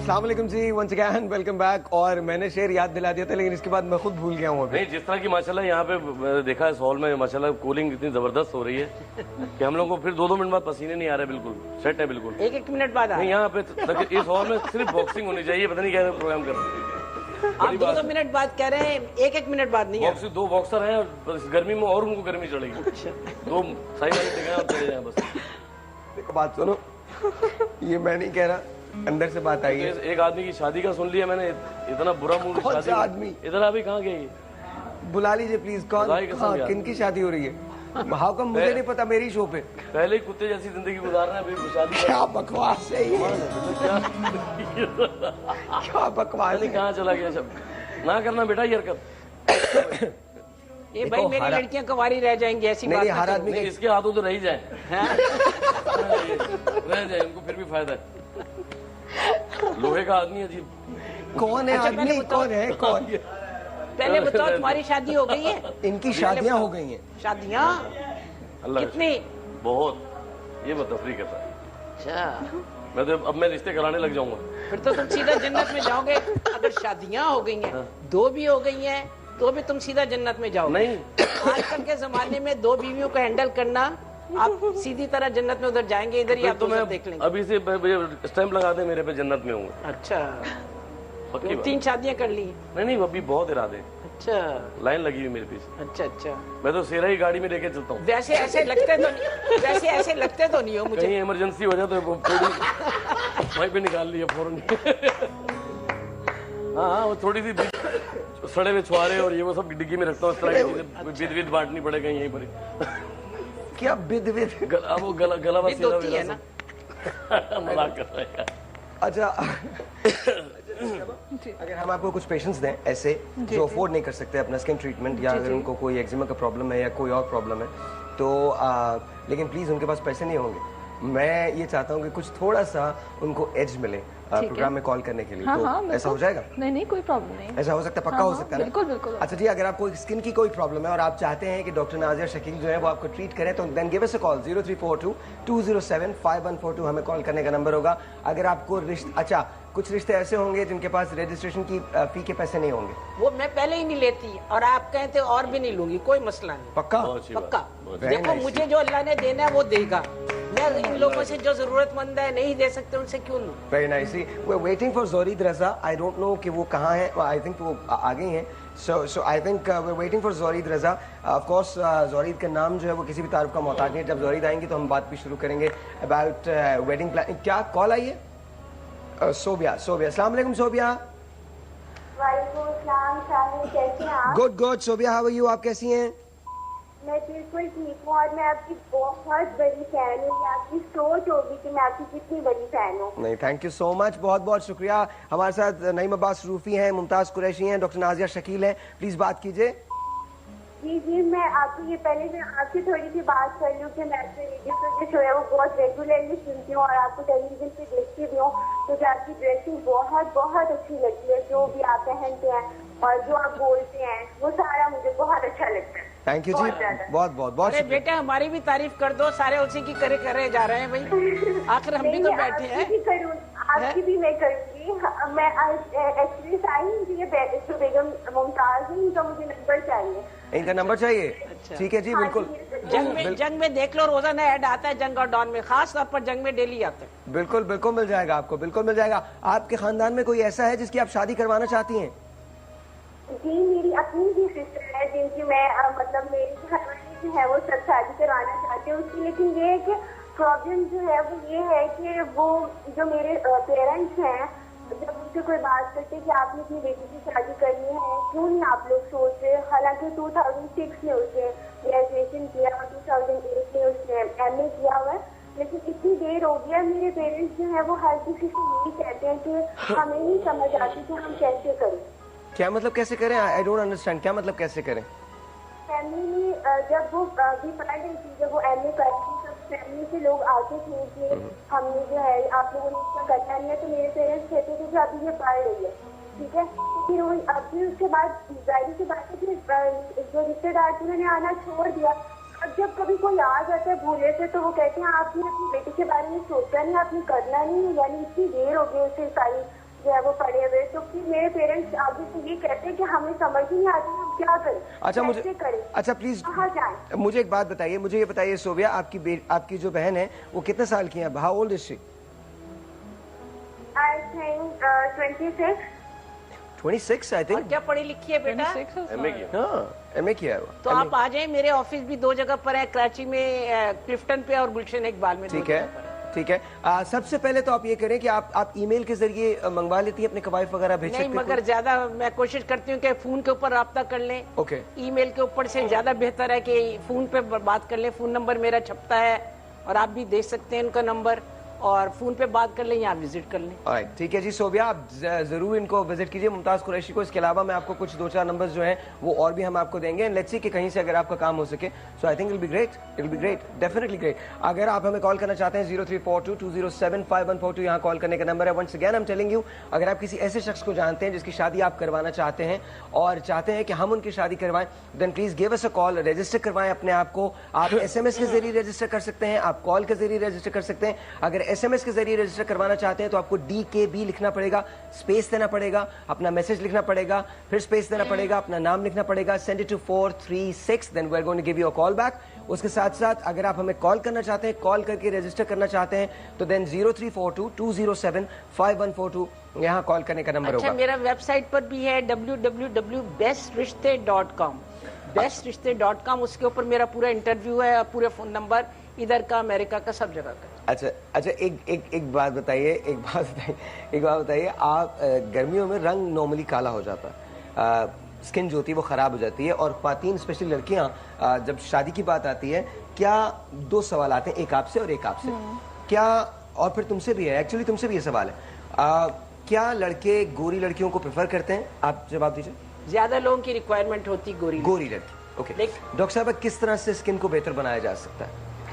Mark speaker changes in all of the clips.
Speaker 1: अस्सलाम वालेकुम जी, once again welcome back. और मैंने शेर याद दिला दिया था लेकिन इसके बाद मैं खुद भूल गया हूँ।
Speaker 2: नहीं, जिस तरह की माशाल्लाह यहाँ पे देखा है हॉल में, माशाल्लाह कूलिंग इतनी जबरदस्त हो रही है कि हम लोग को फिर 2-2 मिनट बाद पसीने नहीं आ रहे। बिल्कुल सेट है, बिल्कुल
Speaker 3: 1-1 मिनट बाद
Speaker 2: नहीं। यहाँ पे इस हॉल में सिर्फ बॉक्सिंग होनी चाहिए, पता नहीं क्या प्रोग्राम कर रहे हैं।
Speaker 3: आप 2-2 मिनट बाद कह रहे हैं, 1-1 मिनट बाद नहीं।
Speaker 2: बॉक्सिंग 2 बॉक्सर हैं और इस गर्मी में और उनको गर्मी चढ़ेगी। 2 सही वाली जगह और चले जाए बस।
Speaker 1: देखो बात सुनो, ये मैं नहीं कह रहा, अंदर से बात आई है।
Speaker 2: एक आदमी की शादी का सुन लिया मैंने, इतना बुरा मूड।
Speaker 1: कौन सा आदमी?
Speaker 2: इधर अभी कहाँ गए?
Speaker 1: बुला लीजिए प्लीज। कौन? किनकी शादी हो रही है? हाउ कम मुझे नहीं पता, मेरी शो पे।
Speaker 2: पहले ही कुत्ते जैसी जिंदगी गुजार रहे हैं, अभी शादी।
Speaker 1: क्या बकवास है ये? क्या बकवास है?
Speaker 2: कहाँ चला गया सब? ना करना बेटा ये हरकत।
Speaker 3: ये भाई मेरी लड़कियां कुंवारी रह जाएंगी, ऐसी बात
Speaker 1: नहीं। हर आदमी
Speaker 2: इसके हाथों तो रह जाए, रह जाए, उनको फिर भी फायदा है। लोहे का आदमी अजीब।
Speaker 1: कौन है आदमी? कौन है? कौन?
Speaker 3: पहले बताओ, तुम्हारी शादी हो गई है?
Speaker 1: इनकी शादियां हो गई हैं।
Speaker 3: शादियां? कितनी?
Speaker 2: बहुत। ये बता फ्री करता है।
Speaker 3: अच्छा,
Speaker 2: मैं तो अब मैं रिश्ते कराने लग जाऊंगा।
Speaker 3: फिर तो तुम सीधा जन्नत में जाओगे। अगर शादियां हो गई हैं, 2 भी हो गई हैं, तो भी तुम सीधा जन्नत में जाओगे।
Speaker 2: नहीं,
Speaker 3: आजकल के जमाने में 2 बीवियों को हैंडल करना, आप सीधी तरह जन्नत में उधर जाएंगे, इधर ही आप
Speaker 2: तो मैं
Speaker 3: देख लेंगे।
Speaker 2: अभी से स्टैंप लगा दे मेरे पे, जन्नत में हूँ।
Speaker 3: अच्छा,
Speaker 2: पक्की बात।
Speaker 3: 3 शादियां कर ली?
Speaker 2: नहीं, अभी बहुत इरादे।
Speaker 3: अच्छा,
Speaker 2: लाइन लगी हुई मेरे पीछे।
Speaker 3: अच्छा।
Speaker 2: मैं तो सेरा ही गाड़ी में लेके चलता हूँ।
Speaker 3: वैसे ऐसे लगते तो नहीं हो मुझे।
Speaker 2: कहीं इमरजेंसी हो जाए तो वहीं पे निकाल लिया फौरन। हाँ, वो थोड़ी सी सड़े हुए छुआरे और ये वो सब डिग्गी में रखता हूँ। इस तरह की चीजें विद बांटनी पड़ेगा यहीं पर।
Speaker 1: क्या विद?
Speaker 2: वो गला बस
Speaker 3: होती है ना।
Speaker 2: मजाक कर रहा है।
Speaker 1: अच्छा, अगर हम आपको कुछ पेशेंट्स दें ऐसे जो अफोर्ड नहीं कर सकते अपना स्किन ट्रीटमेंट, या अगर उनको कोई एक्जिमा का प्रॉब्लम है या कोई और प्रॉब्लम है तो लेकिन प्लीज उनके पास पैसे नहीं होंगे, मैं ये चाहता हूँ कि कुछ थोड़ा सा उनको एज मिले प्रोग्राम में कॉल करने के लिए। तो ऐसा हो जाएगा?
Speaker 4: नहीं, कोई प्रॉब्लम नहीं।
Speaker 1: ऐसा हो सकता है? पक्का हो सकता है?
Speaker 4: बिल्कुल।
Speaker 1: अच्छा जी, अगर आपको स्किन की कोई प्रॉब्लम है और आप चाहते हैं कि डॉक्टर नाजिया शकील जो है वो आपको ट्रीट करें, तो then give us a call. 0342-207-5142 हमें कॉल करने का नंबर होगा। अगर आपको अच्छा, कुछ रिश्ते ऐसे होंगे जिनके पास रजिस्ट्रेशन की फी के पैसे नहीं होंगे,
Speaker 3: वो मैं पहले ही नहीं लेती, और आप कहते और भी नहीं लूंगी, कोई मसला नहीं।
Speaker 1: पक्का?
Speaker 3: पक्का। देखो, मुझे जो अल्लाह ने देना है वो देगा। मैं इन लोगों से जो जरूरतमंद है नहीं दे सकते, उनसे क्यों लूं?
Speaker 1: Very nice. We are waiting for Zoreed Raza. I don't know कि वो कहाँ है। आई थिंक वो आ गई हैं। So I think we are waiting for Zoreed Raza. Of course Zoreed का नाम जो है वो किसी भी तारुफ का मोहताज नहीं है। जब जोरीद आएंगी तो हम बात भी शुरू करेंगे अबाउट वेडिंग प्लान। क्या कॉल आई है? सोबिया। अस्सलाम वालेकुम सोबिया।
Speaker 5: वालेकुम अस्सलाम, कैसे हैं आप?
Speaker 1: Good Sobia, how are you? आप कैसी हैं?
Speaker 5: मैं बिल्कुल ठीक हूँ और मैं आपकी बहुत बड़ी फैन हूँ। आपकी सोच होगी कि मैं आपकी कितनी बड़ी फैन हूँ।
Speaker 1: नहीं, थैंक यू सो मच, बहुत शुक्रिया। हमारे साथ नईम अब्बास रूफी हैं, मुमताज कुरैशी हैं, डॉक्टर नाजिया शकील हैं। प्लीज बात कीजिए।
Speaker 5: जी, मैं आपको ये पहले मैं आपसे थोड़ी सी बात कर लूँ कि मैं आपसे रेडियो पर जो शो है वो बहुत रेगुलरली सुनती हूँ और आपको टेलीविजन पे देखती भी हूँ। मुझे आपकी ड्रेसिंग बहुत अच्छी लगती है, जो भी आप पहनते हैं और जो आप बोलते हैं वो सारा मुझे बहुत अच्छा लगता है।
Speaker 1: थैंक यू जी, बहुत
Speaker 3: अरे बेटा, हमारी भी तारीफ कर दो, सारे उसी की करे जा रहे हैं भाई। आखिर हम भी तो बैठे हैं।
Speaker 5: आपकी भी मैं करूँगी। मैं एक्चुअली बेगम मुमताज है, इनका मुझे नंबर चाहिए।
Speaker 1: इनका नंबर चाहिए?
Speaker 3: अच्छा।
Speaker 1: ठीक है जी, बिल्कुल।
Speaker 3: जंग में देख लो, रोजाना ऐड आता है जंग और डॉन में, खास तौर पर जंग में डेली आता है।
Speaker 1: बिल्कुल मिल जाएगा आपको, बिल्कुल मिल जाएगा। आपके खानदान में कोई ऐसा है जिसकी आप शादी करवाना चाहती हैं?
Speaker 5: जी, मेरी अपनी ही सिस्टर है जिनकी मैं मतलब मेरी घरवाली जो है वो सब शादी करवाना चाहते हैं उसकी। लेकिन ये है कि प्रॉब्लम जो है वो ये है कि वो जो मेरे पेरेंट्स हैं, जब उनसे कोई बात करते कि आपने अपनी बेटी की शादी करनी है, क्यों नहीं आप लोग सोच रहे। हालांकि 2006 में उसने ग्रेजुएशन किया और 2008 में उसने MA किया हुआ है, लेकिन इतनी देर हो गया। मेरे पेरेंट्स जो है वो हर किसी से यही कहते हैं कि हमें नहीं समझ आती कि हम कैसे करें।
Speaker 1: क्या मतलब कैसे करें? I don't understand. क्या मतलब कैसे करें?
Speaker 5: फैमिली जब वो अभी पढ़ रही थी, जब वो MA कर रही थी, तब फैमिली से लोग आते थे कि हमने जो है आप लोगों ने इसका करना नहीं है, तो मेरे पेरेंट्स कहते थे कि अभी ये पढ़ रही है, ठीक है। फिर वो अभी उसके बाद जाहिर सी बात है कि जो रिश्तेदार थे उन्होंने आना छोड़ दिया। अब जब कभी कोई आ जाता है भूले से, तो वो कहते हैं आपने अपनी बेटी के बारे में सोचा नहीं, आपने करना नहीं है। यानी इतनी देर हो गई उसे सारी जो है वो पड़े हुए। तो फिर मेरे पेरेंट्स आगे से ये कहते हैं कि हमें समझ ही नहीं आती हम क्या करें,
Speaker 1: अच्छा
Speaker 5: कैसे करें,
Speaker 1: अच्छा प्लीज
Speaker 5: कहाँ जाएं।
Speaker 1: मुझे एक बात बताइए, मुझे ये बताइए सोबिया, आपकी जो बहन है वो कितने साल की है? How old is she?
Speaker 5: I think 26।
Speaker 1: 26 आई
Speaker 3: और
Speaker 1: थिंक।
Speaker 3: क्या पढ़ी लिखी है बेटा?
Speaker 2: एमए किया।
Speaker 1: हाँ एमए किया है वो।
Speaker 3: तो आप आ जाएं, मेरे ऑफिस भी 2 जगह पर है, कराची में क्लिफ्टन पे और गुलशन इकबाल में।
Speaker 1: ठीक है, ठीक है। सबसे पहले तो आप ये करें कि आप ईमेल के जरिए मंगवा लेती हैं अपने कवायफ वगैरह भेज सकते
Speaker 3: नहीं,
Speaker 1: हैं?
Speaker 3: मगर ज्यादा मैं कोशिश करती हूँ कि फोन के ऊपर राब्ता कर लें।
Speaker 1: ओके।
Speaker 3: ईमेल के ऊपर से ज्यादा बेहतर है कि फोन पे बात कर लें। फोन नंबर मेरा छपता है और आप भी देख सकते हैं उनका नंबर, और फोन पे बात कर लें या विजिट कर लें।
Speaker 1: ऑलराइट, ठीक है जी सोबिया, आप जरूर इनको विजिट कीजिए, मुमताज कुरैशी को। इसके अलावा मैं आपको कुछ 2-4 नंबर्स जो हैं वो और भी हम आपको देंगे। लेट्स सी कि कहीं से अगर आपका काम हो सके, so I think it will be great, definitely great. अगर आप हमें कॉल करना चाहते हैं 0342207514 यहाँ कॉल करने का नंबर है। Once again I am telling you, अगर आप किसी ऐसे शख्स को जानते हैं जिसकी शादी आप करवाना चाहते हैं और चाहते हैं कि हम उनकी शादी करवाएं, then please give us a call, register करवाएं अपने आप को। आप SMS के जरिए रजिस्टर कर सकते हैं, आप कॉल के जरिए रजिस्टर कर सकते हैं। अगर SMS के जरिए रजिस्टर करवाना चाहते हैं तो आपको DKB लिखना पड़ेगा, स्पेस देना पड़ेगा, अपना मैसेज लिखना पड़ेगा, फिर स्पेस देना पड़ेगा, अपना नाम लिखना पड़ेगा, send it to 436, then we are going to give you a call back. उसके साथ साथ अगर आप हमें कॉल करना चाहते हैं, कॉल करके रजिस्टर करना चाहते हैं, तो देन 0342-207-5142 यहाँ कॉल करने का नंबर होगा।
Speaker 3: मेरा वेबसाइट पर भी है www.bestrishte.com, bestrishte.com। उसके ऊपर मेरा पूरा इंटरव्यू है, पूरे फोन नंबर, इधर का, अमेरिका का, सब जगह का।
Speaker 1: अच्छा, एक बात बताइए, आप गर्मियों में रंग नॉर्मली काला हो जाता है, स्किन जो होती है वो खराब हो जाती है, और ख्वातीन स्पेशली लड़कियां जब शादी की बात आती है, क्या 2 सवाल आते हैं, एक आपसे और एक आपसे, क्या, और फिर तुमसे भी है, एक्चुअली तुमसे भी ये सवाल है, क्या लड़के गोरी लड़कियों को प्रेफर करते हैं? आप जवाब दीजिए।
Speaker 3: ज्यादा लोगों की रिक्वायरमेंट होती गोरी
Speaker 1: लड़की। ओके, डॉक्टर साहब, किस तरह से स्किन को बेहतर बनाया जा सकता है?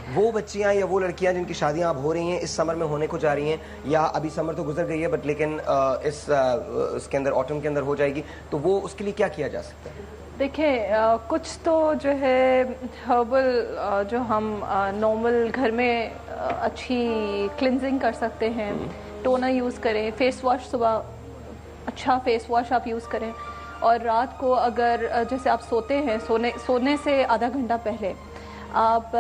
Speaker 1: वो बच्चियां या वो लड़कियां जिनकी शादियां अब हो रही हैं, इस समर में होने को जा रही हैं, या अभी समर तो गुजर गई है बट लेकिन इसके अंदर ऑटम के अंदर हो जाएगी, तो वो उसके लिए क्या किया जा सकता है?
Speaker 4: देखिए, कुछ तो जो है हर्बल जो हम नॉर्मल घर में अच्छी क्लिनजिंग कर सकते हैं, टोनर यूज़ करें, फेस वॉश, सुबह अच्छा फेस वॉश आप यूज़ करें, और रात को अगर जैसे आप सोते हैं, सोने से आधा घंटा पहले आप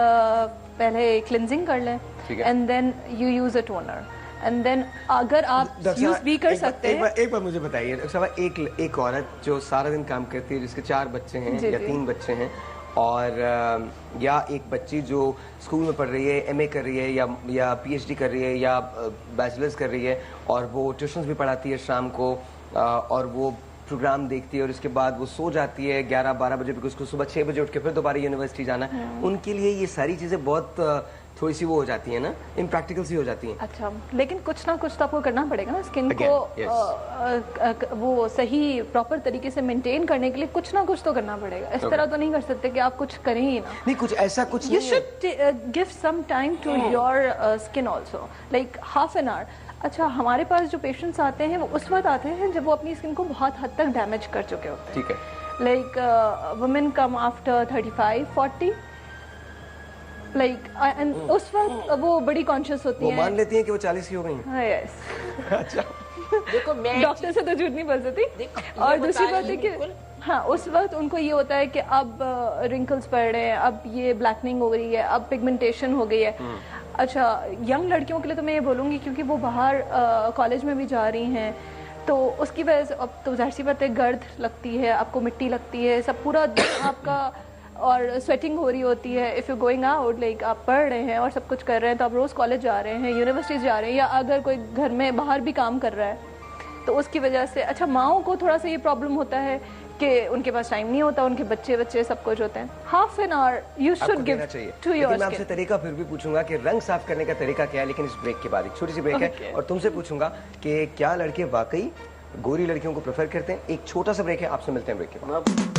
Speaker 4: पहले क्लिनजिंग कर लें, and then you use a toner, and then अगर आप यूज भी कर सकते हैं।
Speaker 1: एक बार मुझे बताइए डॉक्टर साहब, एक औरत जो सारा दिन काम करती है, जिसके 4 बच्चे हैं या 3 बच्चे हैं, और या एक बच्ची जो स्कूल में पढ़ रही है, MA कर रही है या PhD कर रही है या बैचलर्स कर रही है, और वो ट्यूशन्स भी पढ़ाती है शाम को, और वो प्रोग्राम देखती है, और उसके बाद वो सो जाती है 11-12 बजे, बिकॉज उसको सुबह 6 बजे उठ के फिर दोबारा यूनिवर्सिटी जाना है। उनके लिए ये सारी चीज़ें बहुत थोड़ी सी वो हो जाती है ना, इम्प्रैक्टिकल सी हो जाती हैं।
Speaker 4: अच्छा, लेकिन कुछ ना कुछ तो आपको करना पड़ेगा ना, स्किन को वो सही प्रॉपर तरीके से मेंटेन करने के लिए कुछ ना कुछ तो करना पड़ेगा। इस तरह तो नहीं कर सकते कि आप कुछ करें ही ना।
Speaker 1: नहीं, कुछ ऐसा कुछ
Speaker 4: you should give some time to your skin also, like half an hour. अच्छा, हमारे पास जो पेशेंट्स आते हैं वो उस वक्त आते हैं जब वो अपनी स्किन को बहुत हद तक डैमेज कर चुके होते हैं।
Speaker 1: ठीक है।
Speaker 4: Like women come after 35-40, like and उस वक्त वो बड़ी कॉन्शियस होती हैं,
Speaker 1: वो मान लेती हैं कि वो 40 की हो गई हैं।
Speaker 4: हाँ, यस।
Speaker 1: अच्छा,
Speaker 3: देखो, मैं
Speaker 4: डॉक्टर से तो झूठ नहीं बोल सकती। और दूसरी बात है कि हाँ, उस वक्त उनको ये होता है कि अब रिंकल्स पड़ रहे हैं, अब ये ब्लैकनिंग हो रही है, अब पिगमेंटेशन हो गई है। अच्छा, यंग लड़कियों के लिए तो मैं ये बोलूँगी, क्योंकि वो बाहर कॉलेज में भी जा रही हैं, तो उसकी वजह से अब तो ज़ाहिर सी बात है गर्द लगती है, आपको मिट्टी लगती है, सब पूरा दिन आपका, और स्वेटिंग हो रही होती है। If you going out, like आप पढ़ रहे हैं और सब कुछ कर रहे हैं, तो आप रोज़ कॉलेज जा रहे हैं, यूनिवर्सिटीज़ जा रहे हैं, या अगर कोई घर में बाहर भी काम कर रहा है, तो उसकी वजह से अच्छा माओं को थोड़ा सा ये प्रॉब्लम होता है कि उनके पास टाइम नहीं होता, उनके बच्चे सब कुछ होते हैं। Half an hour you should give to your skin.
Speaker 1: मैं आपसे तरीका फिर भी पूछूंगा कि रंग साफ करने का तरीका क्या है, लेकिन इस ब्रेक के बाद, एक छोटी सी ब्रेक है, और तुमसे पूछूंगा कि क्या लड़के वाकई गोरी लड़कियों को प्रेफर करते हैं। एक छोटा सा ब्रेक है, आपसे मिलते हैं ब्रेक के बाद।